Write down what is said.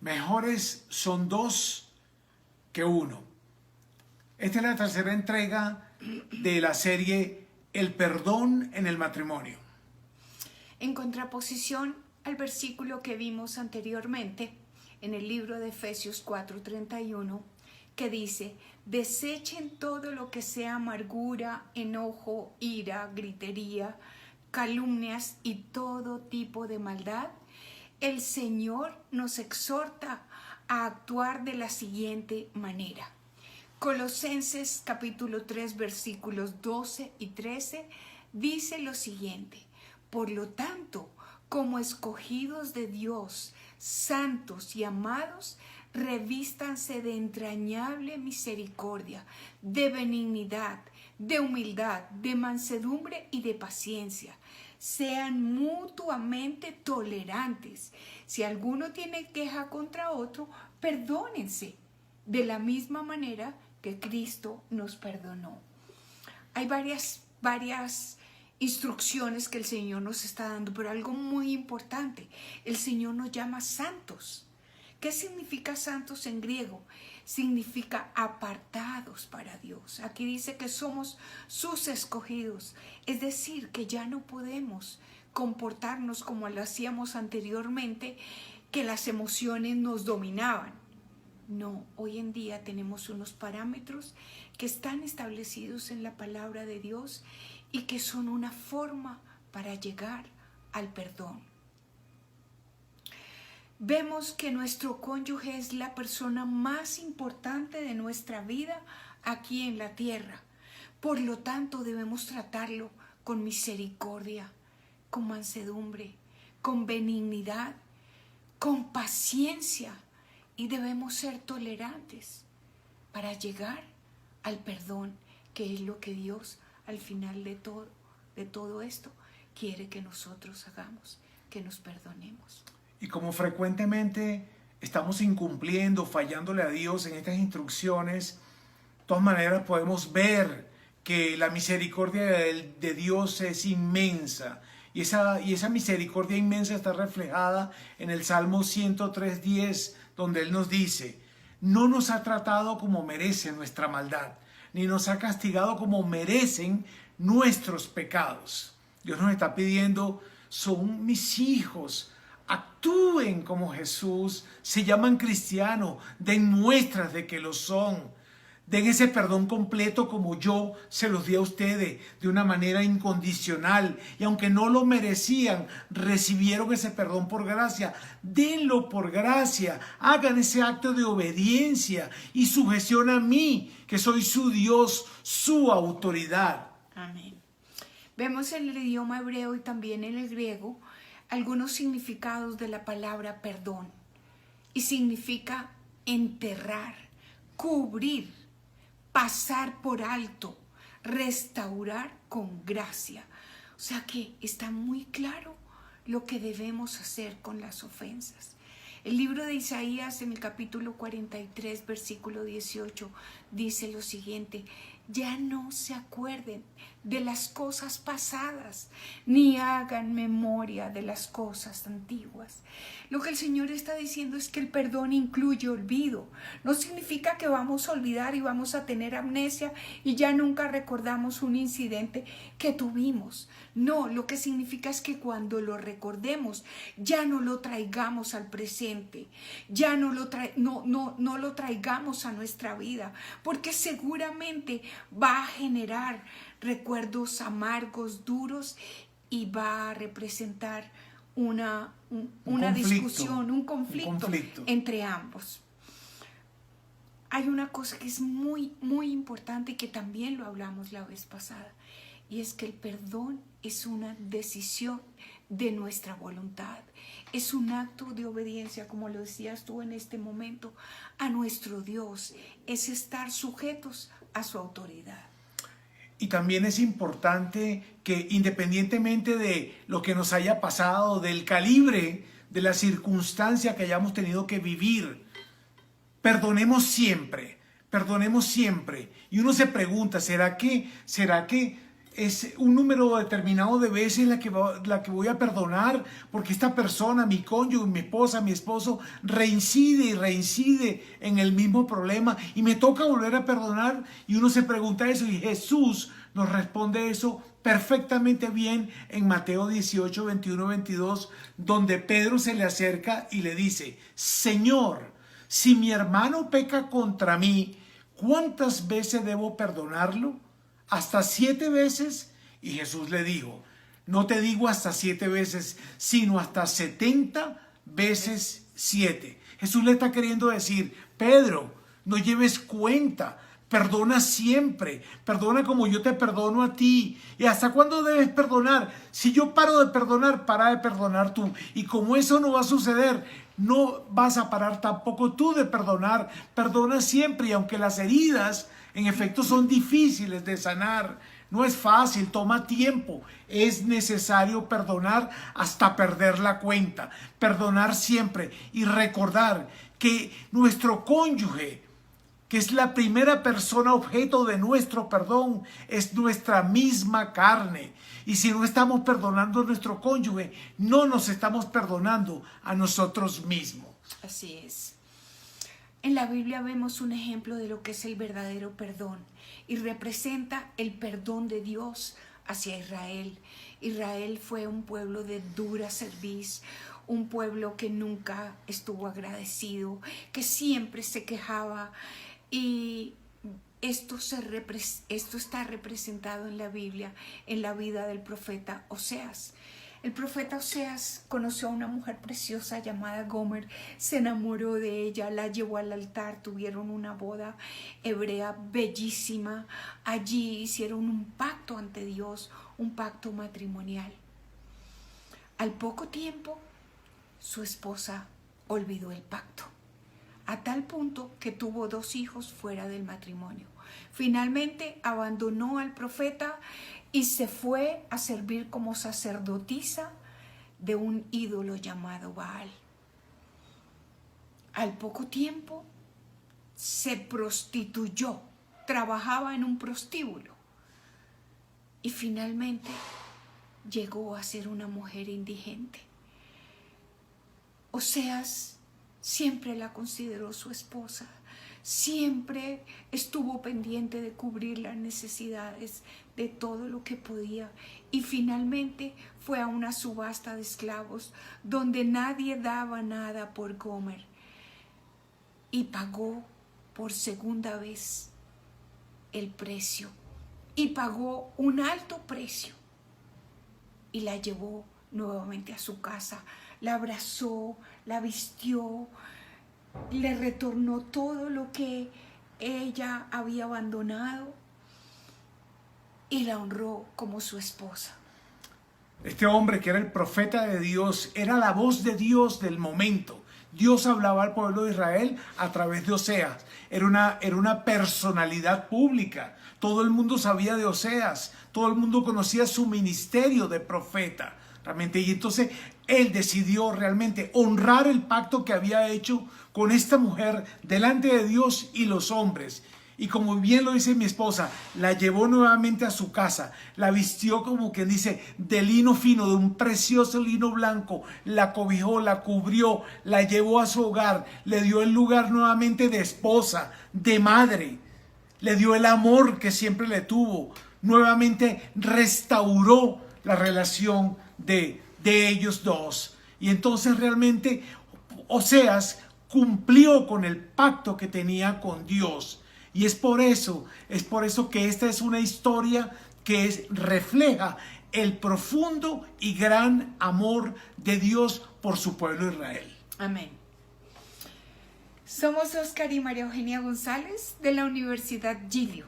Mejores son dos que uno. Esta es la tercera entrega de la serie El perdón en el matrimonio. En contraposición al versículo que vimos anteriormente en el libro de Efesios 4:31, que dice: desechen todo lo que sea amargura, enojo, ira, gritería, calumnias y todo tipo de maldad. El Señor nos exhorta a actuar de la siguiente manera. Colosenses capítulo 3 versículos 12 y 13 dice lo siguiente: por lo tanto, como escogidos de Dios, santos y amados, revístanse de entrañable misericordia, de benignidad, de humildad, de mansedumbre y de paciencia. Sean mutuamente tolerantes. Si alguno tiene queja contra otro, perdónense, de la misma manera que Cristo nos perdonó. Hay varias instrucciones que el Señor nos está dando, pero algo muy importante: el Señor nos llama santos. ¿Qué significa santos en griego? Significa apartados para Dios. Aquí dice que somos sus escogidos, es decir, que ya no podemos comportarnos como lo hacíamos anteriormente, que las emociones nos dominaban. No, hoy en día tenemos unos parámetros que están establecidos en la palabra de Dios y que son una forma para llegar al perdón. Vemos que nuestro cónyuge es la persona más importante de nuestra vida aquí en la tierra. Por lo tanto, debemos tratarlo con misericordia, con mansedumbre, con benignidad, con paciencia, y debemos ser tolerantes para llegar al perdón, que es lo que Dios al final de todo esto quiere que nosotros hagamos, que nos perdonemos. Y como frecuentemente estamos incumpliendo, fallándole a Dios en estas instrucciones, de todas maneras podemos ver que la misericordia de Dios es inmensa. Y esa misericordia inmensa está reflejada en el Salmo 103:10, donde Él nos dice: no nos ha tratado como merece nuestra maldad, ni nos ha castigado como merecen nuestros pecados. Dios nos está pidiendo: son mis hijos, actúen como Jesús, se llaman cristianos, den muestras de que lo son. Den ese perdón completo como yo se los di a ustedes, de una manera incondicional. Y aunque no lo merecían, recibieron ese perdón por gracia. Denlo por gracia. Hagan ese acto de obediencia y sujeción a mí, que soy su Dios, su autoridad. Amén. Vemos en el idioma hebreo y también en el griego algunos significados de la palabra perdón. Y significa enterrar, cubrir, pasar por alto, restaurar con gracia. O sea que está muy claro lo que debemos hacer con las ofensas. El libro de Isaías en el capítulo 43, versículo 18, dice lo siguiente: ya no se acuerden de las cosas pasadas, ni hagan memoria de las cosas antiguas. Lo que el Señor está diciendo es que el perdón incluye olvido. No significa que vamos a olvidar y vamos a tener amnesia y ya nunca recordamos un incidente que tuvimos. No, lo que significa es que cuando lo recordemos, ya no lo traigamos al presente, ya no lo traigamos a nuestra vida, porque seguramente va a generar recuerdos amargos, duros, y va a representar una discusión, un conflicto entre ambos. Hay una cosa que es muy, muy importante y que también lo hablamos la vez pasada, y es que el perdón es una decisión de nuestra voluntad. Es un acto de obediencia, como lo decías tú en este momento, a nuestro Dios. Es estar sujetos a su autoridad. Y también es importante que, independientemente de lo que nos haya pasado, del calibre de la circunstancia que hayamos tenido que vivir, perdonemos siempre. Y uno se pregunta, ¿será que es un número determinado de veces la que voy a perdonar, porque esta persona, mi cónyuge, mi esposa, mi esposo, reincide y reincide en el mismo problema y me toca volver a perdonar. Y uno se pregunta eso y Jesús nos responde eso perfectamente bien en Mateo 18, 21, 22, donde Pedro se le acerca y le dice: Señor, si mi hermano peca contra mí, ¿cuántas veces debo perdonarlo? ¿Hasta 7 veces? Y Jesús le dijo: no te digo hasta 7 veces, sino hasta 70 veces 7. Jesús le está queriendo decir: Pedro, no lleves cuenta, perdona siempre, perdona como yo te perdono a ti. ¿Y hasta cuándo debes perdonar? Si yo paro de perdonar, para de perdonar tú. Y como eso no va a suceder, no vas a parar tampoco tú de perdonar. Perdona siempre, y aunque las heridas en efecto son difíciles de sanar, no es fácil, toma tiempo, es necesario perdonar hasta perder la cuenta, perdonar siempre y recordar que nuestro cónyuge, que es la primera persona objeto de nuestro perdón, es nuestra misma carne. Y si no estamos perdonando a nuestro cónyuge, no nos estamos perdonando a nosotros mismos. Así es. En la Biblia vemos un ejemplo de lo que es el verdadero perdón y representa el perdón de Dios hacia Israel. Israel fue un pueblo de dura cerviz, un pueblo que nunca estuvo agradecido, que siempre se quejaba, y esto está representado en la Biblia, en la vida del profeta Oseas. El profeta Oseas conoció a una mujer preciosa llamada Gomer, se enamoró de ella, la llevó al altar, tuvieron una boda hebrea bellísima. Allí hicieron un pacto ante Dios, un pacto matrimonial. Al poco tiempo, su esposa olvidó el pacto, a tal punto que tuvo 2 hijos fuera del matrimonio. Finalmente abandonó al profeta y se fue a servir como sacerdotisa de un ídolo llamado Baal. Al poco tiempo se prostituyó, trabajaba en un prostíbulo y finalmente llegó a ser una mujer indigente. Oseas siempre la consideró su esposa, siempre estuvo pendiente de cubrir las necesidades de todo lo que podía, y finalmente fue a una subasta de esclavos donde nadie daba nada por Gomer y pagó por segunda vez el precio, y pagó un alto precio y la llevó nuevamente a su casa, la abrazó, la vistió, le retornó todo lo que ella había abandonado y la honró como su esposa. Este hombre, que era el profeta de Dios, era la voz de Dios del momento. Dios hablaba al pueblo de Israel a través de Oseas. Era una personalidad pública. Todo el mundo sabía de Oseas. Todo el mundo conocía su ministerio de profeta. Realmente, y entonces él decidió realmente honrar el pacto que había hecho con esta mujer delante de Dios y los hombres. Y como bien lo dice mi esposa, la llevó nuevamente a su casa, la vistió como quien dice de lino fino, de un precioso lino blanco, la cobijó, la cubrió, la llevó a su hogar, le dio el lugar nuevamente de esposa, de madre, le dio el amor que siempre le tuvo, nuevamente restauró la relación de ellos dos. Y entonces realmente Oseas cumplió con el pacto que tenía con Dios. Y es por eso que esta es una historia que refleja el profundo y gran amor de Dios por su pueblo Israel. Amén. Somos Oscar y María Eugenia González de la Universidad Giglio.